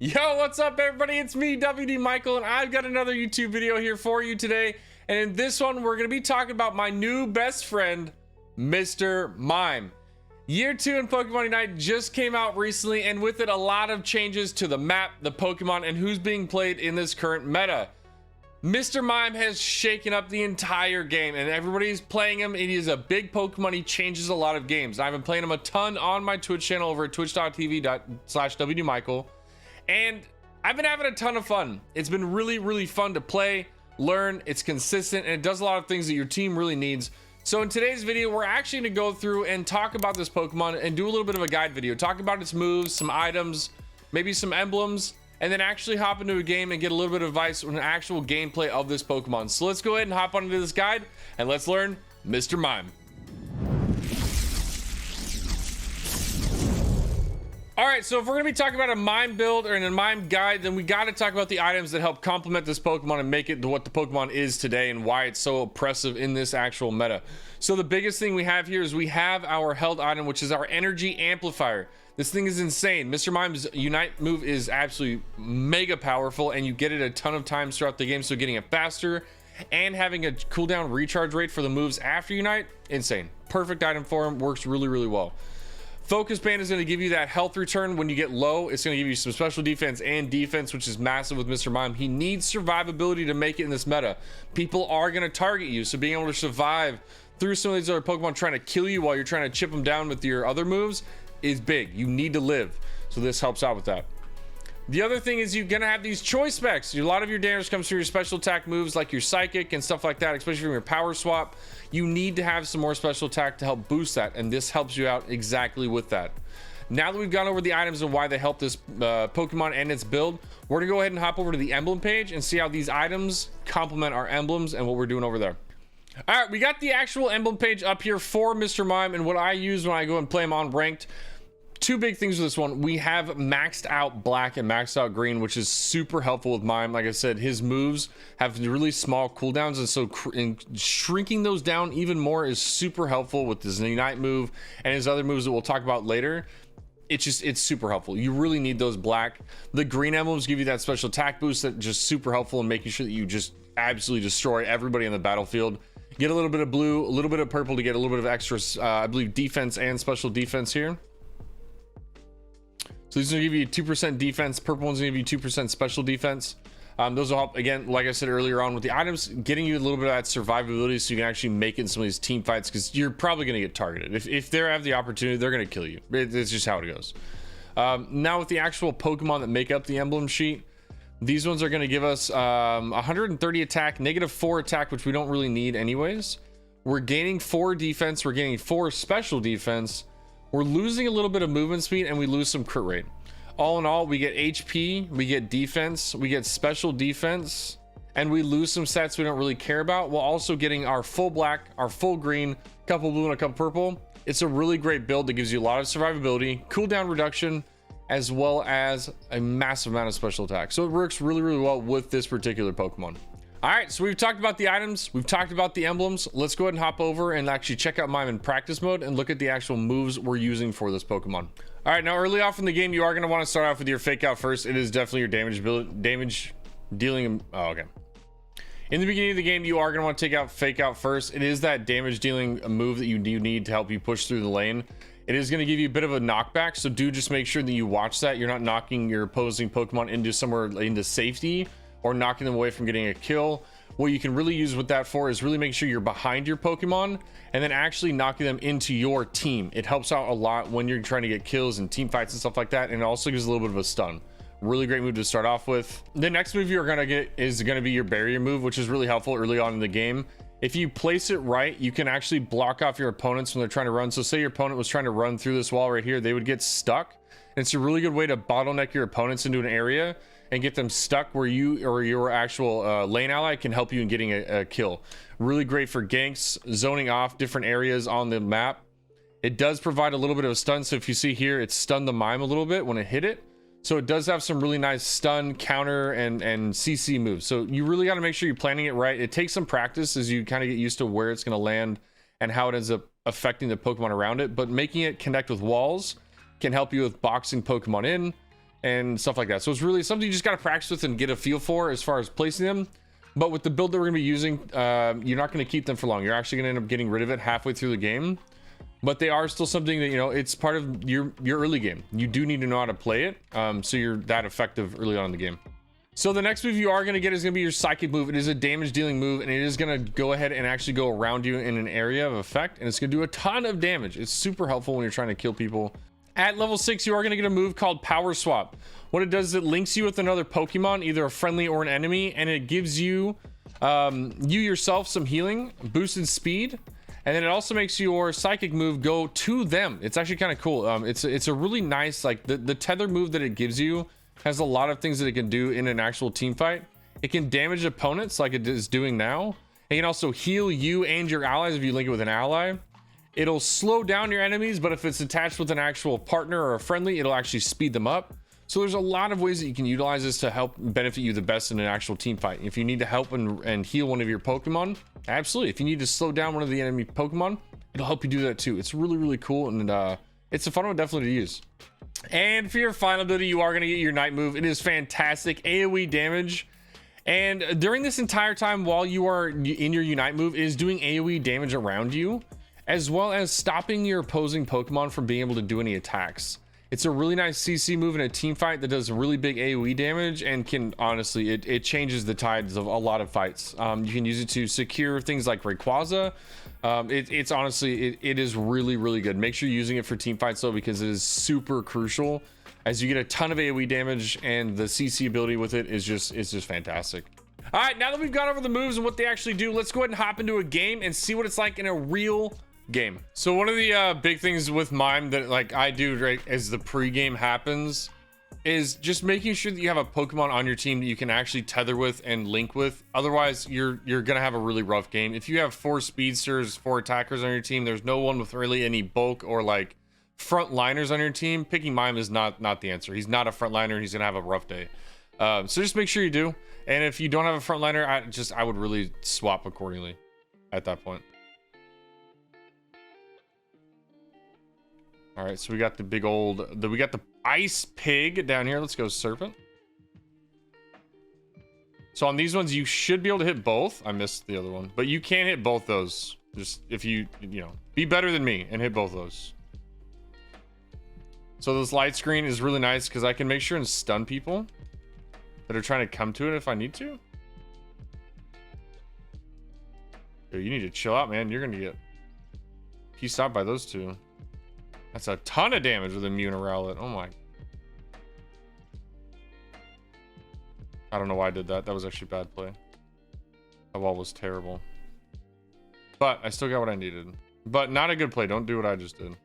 Yo, what's up everybody? It's me, WDMichael, and I've got another YouTube video here for you today. And in this one, we're going to be talking about my new best friend, Mr. Mime. Year 2 in Pokemon Unite just came out recently, and with it a lot of changes to the map, the Pokemon, and who's being played in this current meta. Mr. Mime has shaken up the entire game, and everybody's playing him. He is a big Pokemon. He changes a lot of games. I've been playing him a ton on my Twitch channel over at twitch.tv/WDMichael. And I've been having a ton of fun. It's been really fun to play, learn. It's consistent, and it does a lot of things that your team really needs. So in today's video, we're actually going to go through and talk about this Pokemon and do a little bit of a guide video. Talk about its moves, some items, maybe some emblems, and then actually hop into a game and get a little bit of advice on an actual gameplay of this Pokemon. So let's go ahead and hop onto this guide and let's learn Mr. Mime. All right, so if we're gonna be talking about a Mime build or in a Mime guide, then we gotta talk about the items that help complement this Pokemon and make it to what the Pokemon is today and why it's so oppressive in this actual meta. So the biggest thing we have here is we have our held item, which is our energy amplifier. This thing is insane. Mr. Mime's Unite move is absolutely mega powerful, and you get it a ton of times throughout the game, so getting it faster and having a cooldown recharge rate for the moves after Unite, insane. Perfect item for him, works really well. Focus Band is going to give you that health return when you get low. It's going to give you some special defense and defense, which is massive with Mr. Mime. He needs survivability to make it in this meta. People are going to target you, so being able to survive through some of these other Pokemon trying to kill you while you're trying to chip them down with your other moves is big. You need to live, so this helps out with that. The other thing is you're going to have these choice specs. A lot of your damage comes through your special attack moves like your Psychic and stuff like that, especially from your Power Swap. You need to have some more special attack to help boost that, and this helps you out exactly with that. Now that we've gone over the items and why they help this Pokemon and its build, we're going to go ahead and hop over to the emblem page and see how these items complement our emblems and what we're doing over there. All right, we got the actual emblem page up here for Mr. Mime, and what I use when I go and play him on ranked. Two big things with this one. We have maxed out black and maxed out green, which is super helpful with Mime. Like I said, his moves have really small cooldowns, and so shrinking those down even more is super helpful with his Unite move and his other moves that we'll talk about later. It's super helpful. You really need those black. The green emblems give you that special attack boost that just super helpful in making sure that you just absolutely destroy everybody on the battlefield. Get a little bit of blue, a little bit of purple to get a little bit of extra, I believe, defense and special defense here. So these are gonna give you 2% defense. Purple one's gonna give you 2% special defense. Those will help, again, like I said earlier on with the items, getting you a little bit of that survivability so you can actually make it in some of these team fights, because you're probably gonna get targeted. If they have the opportunity, they're gonna kill you. It's just how it goes. Now with the actual Pokemon that make up the emblem sheet, these ones are gonna give us 130 attack, -4 attack, which we don't really need anyways. We're gaining 4 defense, we're gaining 4 special defense. We're losing a little bit of movement speed, and we lose some crit rate. All in all, we get HP, we get defense, we get special defense, and we lose some sets we don't really care about, while also getting our full black, our full green, couple blue, and a couple purple. It's a really great build that gives you a lot of survivability, cooldown reduction, as well as a massive amount of special attack. So it works really well with this particular Pokemon. All right, so we've talked about the items, we've talked about the emblems. Let's go ahead and hop over and actually check out Mime in practice mode and look at the actual moves we're using for this Pokemon. All right, now early off in the game, you are going to want to start off with your Fake Out first. It is definitely your damage dealing. Oh, okay. In the beginning of the game, you are going to want to take out Fake Out first. It is that damage dealing move that you do need to help you push through the lane. It is going to give you a bit of a knockback, so do just make sure that you watch that. You're not knocking your opposing Pokemon into somewhere into safety, or knocking them away from getting a kill. What you can really use with that for is really make sure you're behind your Pokemon and then actually knocking them into your team. It helps out a lot when you're trying to get kills and team fights and stuff like that, and it also gives a little bit of a stun. Really great move to start off with. The next move you're gonna get is gonna be your barrier move, which is really helpful early on in the game. If you place it right, you can actually block off your opponents when they're trying to run. So say your opponent was trying to run through this wall right here, they would get stuck. And it's a really good way to bottleneck your opponents into an area and get them stuck where you or your actual lane ally can help you in getting a kill. Really great for ganks, zoning off different areas on the map. It does provide a little bit of a stun. So if you see here, it stunned the Mime a little bit when it hit it. So it does have some really nice stun, counter, and CC moves. So you really got to make sure you're planning it right. It takes some practice as you kind of get used to where it's going to land and how it ends up affecting the Pokemon around it. But making it connect with walls can help you with boxing Pokemon in and stuff like that. So it's really something you just got to practice with and get a feel for as far as placing them. But with the build that we're going to be using, you're not going to keep them for long. You're actually going to end up getting rid of it halfway through the game. But they are still something that, you know, it's part of your early game. You do need to know how to play it, so you're that effective early on in the game. So the next move you are going to get is going to be your psychic move. It is a damage dealing move, and it is going to go ahead and actually go around you in an area of effect, and it's going to do a ton of damage. It's super helpful when you're trying to kill people. At level 6, you are going to get a move called Power Swap. What it does is it links you with another Pokemon, either a friendly or an enemy, and it gives you you yourself some healing, boosted speed, and then it also makes your psychic move go to them. It's actually kind of cool. It's a really nice, like the tether move that it gives you has a lot of things that it can do in an actual team fight. It can damage opponents like it is doing now. It can also heal you and your allies if you link it with an ally. It'll slow down your enemies, but if it's attached with an actual partner or a friendly, it'll actually speed them up. So there's a lot of ways that you can utilize this to help benefit you the best in an actual team fight. If you need to help and heal one of your Pokemon, absolutely. If you need to slow down one of the enemy Pokemon, it'll help you do that too. It's really, really cool, and it's a fun one definitely to use. And for your final ability, you are going to get your Night move. It is fantastic AoE damage, and during this entire time while you are in your Unite move, it is doing AoE damage around you, as well as stopping your opposing Pokemon from being able to do any attacks. It's a really nice CC move in a team fight that does really big AoE damage, and can honestly, it changes the tides of a lot of fights. You can use it to secure things like Rayquaza. It's honestly, it is really, really good. Make sure you're using it for team fights though, because it is super crucial, as you get a ton of AoE damage, and the CC ability with it is just fantastic. All right, now that we've gone over the moves and what they actually do, let's go ahead and hop into a game and see what it's like in a real game. So one of the big things with Mime that like I do right as the pre-game happens is just making sure that you have a Pokemon on your team that you can actually tether with and link with. Otherwise, you're gonna have a really rough game. If you have 4 speedsters, 4 attackers on your team, there's no one with really any bulk or like frontliners on your team, picking Mime is not the answer. He's not a frontliner. He's gonna have a rough day. So just make sure you do. And if you don't have a frontliner, I would really swap accordingly at that point. All right, so we got the big old, we got the ice pig down here. Let's go serpent. So on these ones, you should be able to hit both. I missed the other one, but you can hit both those. Just if you know, be better than me and hit both those. So this light screen is really nice because I can make sure and stun people that are trying to come to it if I need to. Yo, you need to chill out, man. You're gonna get pieced out by those two. That's a ton of damage with immune Rowlet. Oh my. I don't know why I did that. That was actually bad play. That wall was terrible. But I still got what I needed. But not a good play. Don't do what I just did.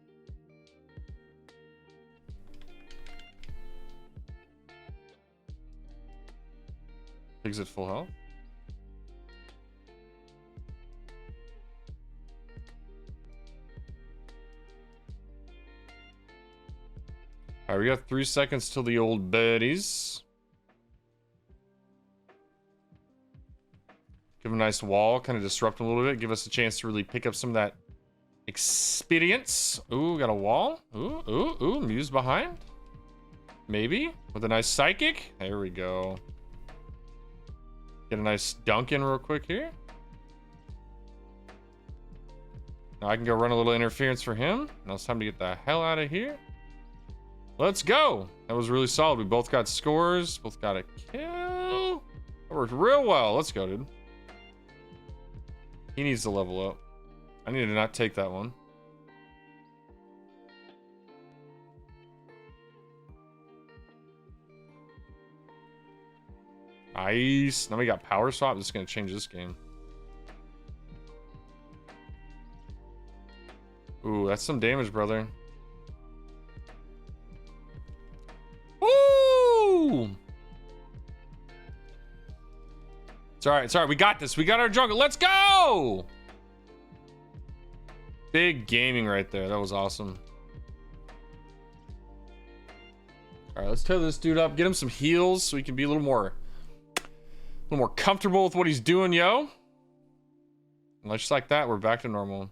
Pig's at full health. All right, we got 3 seconds till the old buddies. Give them a nice wall, kind of disrupt them a little bit. Give us a chance to really pick up some of that experience. Ooh, got a wall. Ooh, Muse behind. Maybe with a nice psychic. There we go. Get a nice dunk in real quick here. Now I can go run a little interference for him. Now it's time to get the hell out of here. Let's go. That was really solid. We both got scores. Both got a kill. That worked real well. Let's go, dude. He needs to level up. I need to not take that one. Nice. Now we got power swap. This is going to change this game. Ooh, that's some damage, brother. Woo! It's all right. It's all right. We got this. We got our jungle. Let's go! Big gaming right there. That was awesome. All right, let's tether this dude up. Get him some heals so he can be a little more comfortable with what he's doing, yo. And just like that, we're back to normal.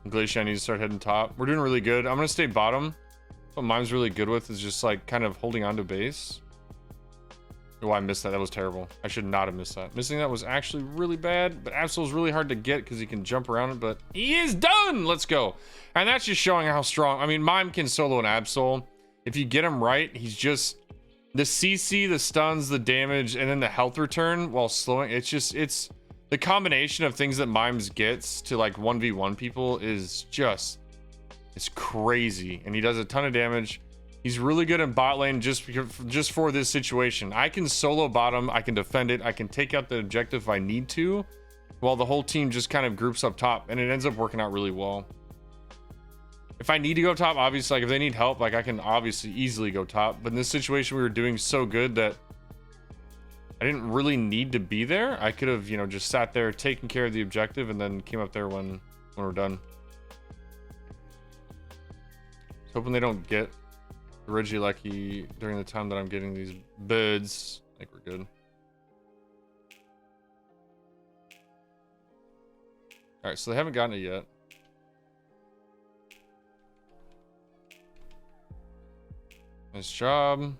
Glacier, I need to start heading top. We're doing really good. I'm gonna stay bottom. What Mime's really good with is just like kind of holding on to base. Oh, I missed that. That was terrible. I should not have missed that. Missing that was actually really bad, but Absol's really hard to get because he can jump around it, but he is done! Let's go. And that's just showing how strong. I mean, Mime can solo an Absol. If you get him right, he's just... The CC, the stuns, the damage, and then the health return while slowing. It's the combination of things that Mimes gets to like 1v1 people is just... It's crazy. And he does a ton of damage. He's really good in bot lane just for this situation. I can solo bottom, I can defend it, I can take out the objective if I need to, while the whole team just kind of groups up top, and it ends up working out really well. If I need to go top, obviously, like if they need help, like I can obviously easily go top, but in this situation we were doing so good that I didn't really need to be there. I could have, you know, just sat there, taken care of the objective, and then came up there when we're done. Hoping they don't get Regieleki during the time that I'm getting these birds. I think we're good. Alright, so they haven't gotten it yet. Nice job.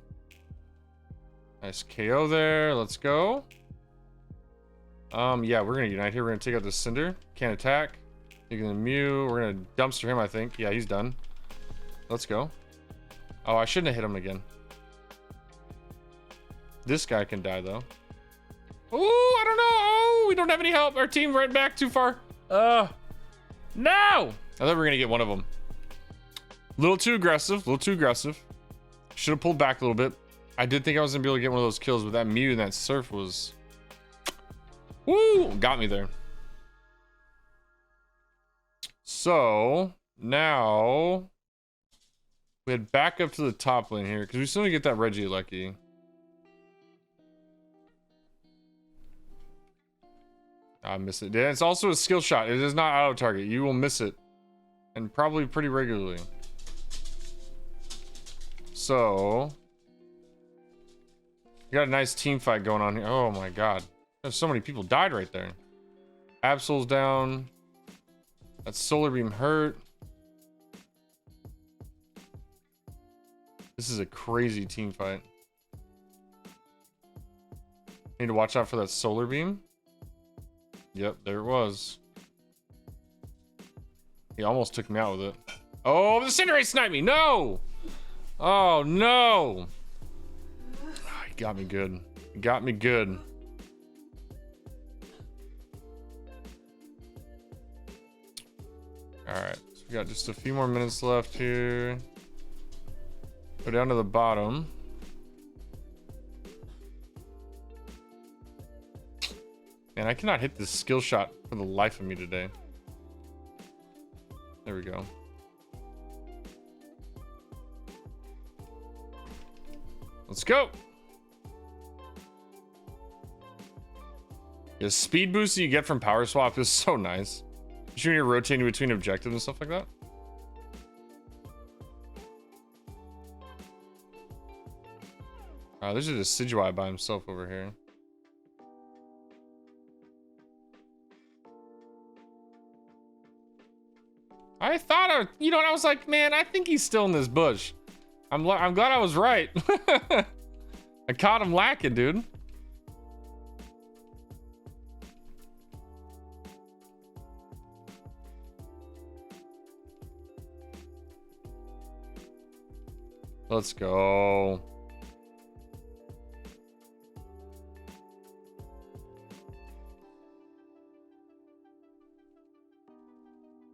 Nice KO there. Let's go. Yeah, we're gonna unite here. We're gonna take out the Cinder. Can't attack. Taking the Mew. We're gonna dumpster him, I think. Yeah, he's done. Let's go. Oh, I shouldn't have hit him again. This guy can die, though. Oh, I don't know. Oh, we don't have any help. Our team ran back too far. No! I thought we were going to get one of them. A little too aggressive. A little too aggressive. Should have pulled back a little bit. I did think I was going to be able to get one of those kills, but that Mew and that Surf was... Woo! Got me there. So, now... We head back up to the top lane here because we still need to get that Regieleki. I miss it. Yeah, it's also a skill shot. It is not auto target. You will miss it, and probably pretty regularly. So, you got a nice team fight going on here. Oh my god, there's so many people died right there. Absol's down. That solar beam hurt. This is a crazy team fight. Need to watch out for that solar beam. Yep, there it was. He almost took me out with it. Oh, the Cinderace sniped me. No! Oh, no! Oh, he got me good. He got me good. Alright, so we got just a few more minutes left here. Go down to the bottom. Man, I cannot hit this skill shot for the life of me today. There we go. Let's go. The speed boost you get from power swap is so nice. Especially when you're rotating between objectives and stuff like that. Oh, there's just a Decidueye by himself over here. I thought, you know what, I was like, man, I think he's still in this bush. I'm glad I was right. I caught him lacking, dude. Let's go.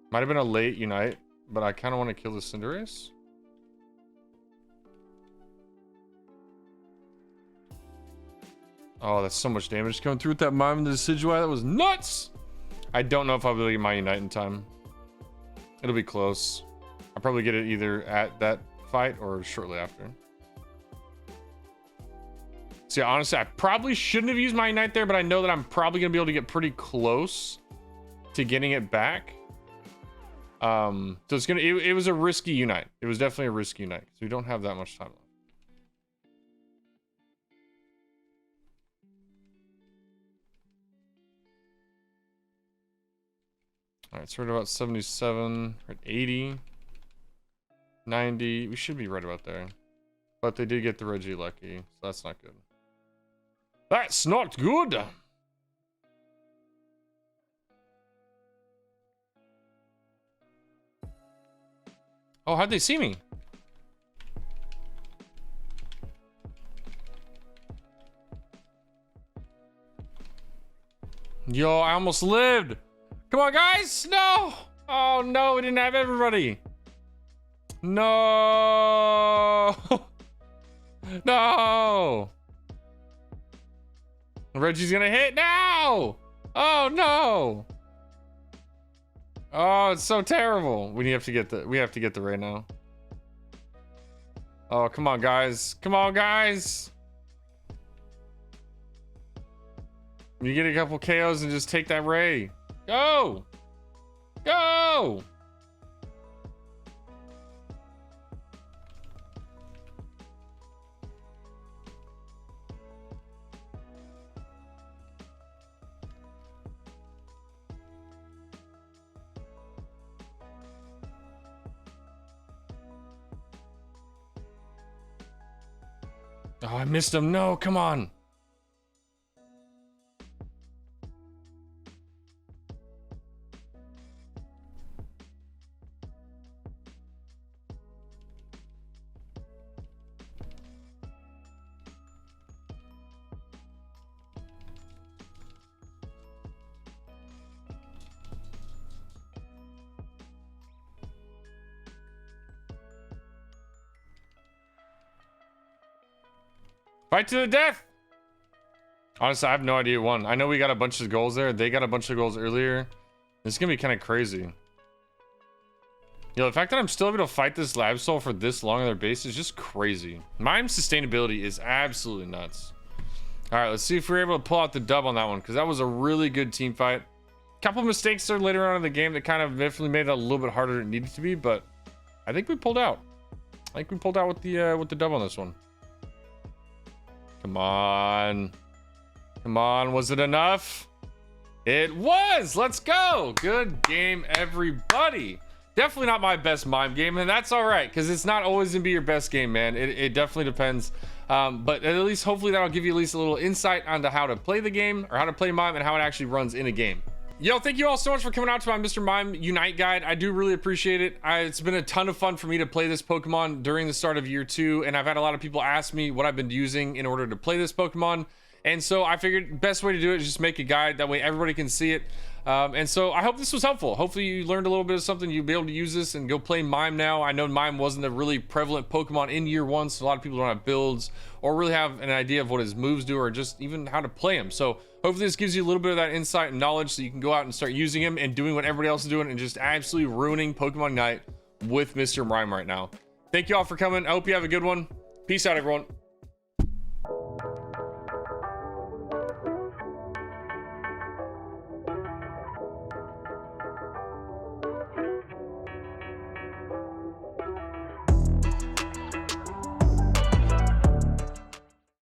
Might have been a late unite, but I kind of want to kill the Cinderace. Oh, that's so much damage coming through with that Mime and the Decidueye. That was nuts! I don't know if I'll be able to get my unite in time. It'll be close. I'll probably get it either at that fight or shortly after. See, honestly, I probably shouldn't have used my unite there, but I know that I'm probably going to be able to get pretty close to getting it back. So it's gonna, it was a risky unite. It was definitely a risky unite because we don't have that much time left. All right, so we're at about 77, we're at 80, 90. We should be right about there. But they did get the Reggie lucky, so that's not good. That's not good. Oh, how'd they see me? Yo, I almost lived. Come on, guys. No. Oh, no. We didn't have everybody. No. No. Reggie's gonna hit now. Oh, no. Oh, it's so terrible. We have to get the right now. Oh, come on, guys. Come on, guys. You get a couple KOs and just take that Ray. Go! Go! Oh, I missed him. No, come on. Fight to the death. Honestly, I have no idea who won. I know we got a bunch of goals there. They got a bunch of goals earlier. This is gonna be kind of crazy. Yo, the fact that I'm still able to fight this lab soul for this long on their base is just crazy. Mime sustainability is absolutely nuts. All right, let's see if we're able to pull out the dub on that one, because that was a really good team fight. Couple mistakes there later on in the game that kind of definitely made it a little bit harder than it needed to be, but I think we pulled out. I think we pulled out with the dub on this one. Come on. Come on, was it enough? It was! Let's go! Good game, everybody. Definitely not my best Mime game, and that's all right, because it's not always gonna be your best game, man. It definitely depends. But at least, hopefully, that'll give you at least a little insight onto how to play the game, or how to play Mime, and how it actually runs in a game. Yo, thank you all so much for coming out to my Mr. Mime Unite guide. I do really appreciate it. It's been a ton of fun for me to play this Pokemon during the start of year 2, and I've had a lot of people ask me what I've been using in order to play this Pokemon. And so I figured best way to do it is just make a guide. That way everybody can see it. And so I hope this was helpful. Hopefully you learned a little bit of something. You'll be able to use this and go play Mime now. I know Mime wasn't a really prevalent Pokemon in year 1, so a lot of people don't have builds or really have an idea of what his moves do, or just even how to play him. So hopefully this gives you a little bit of that insight and knowledge, so you can go out and start using him and doing what everybody else is doing and just absolutely ruining Pokemon Unite with Mr. Mime right now. Thank you all for coming. I hope you have a good one. Peace out, everyone.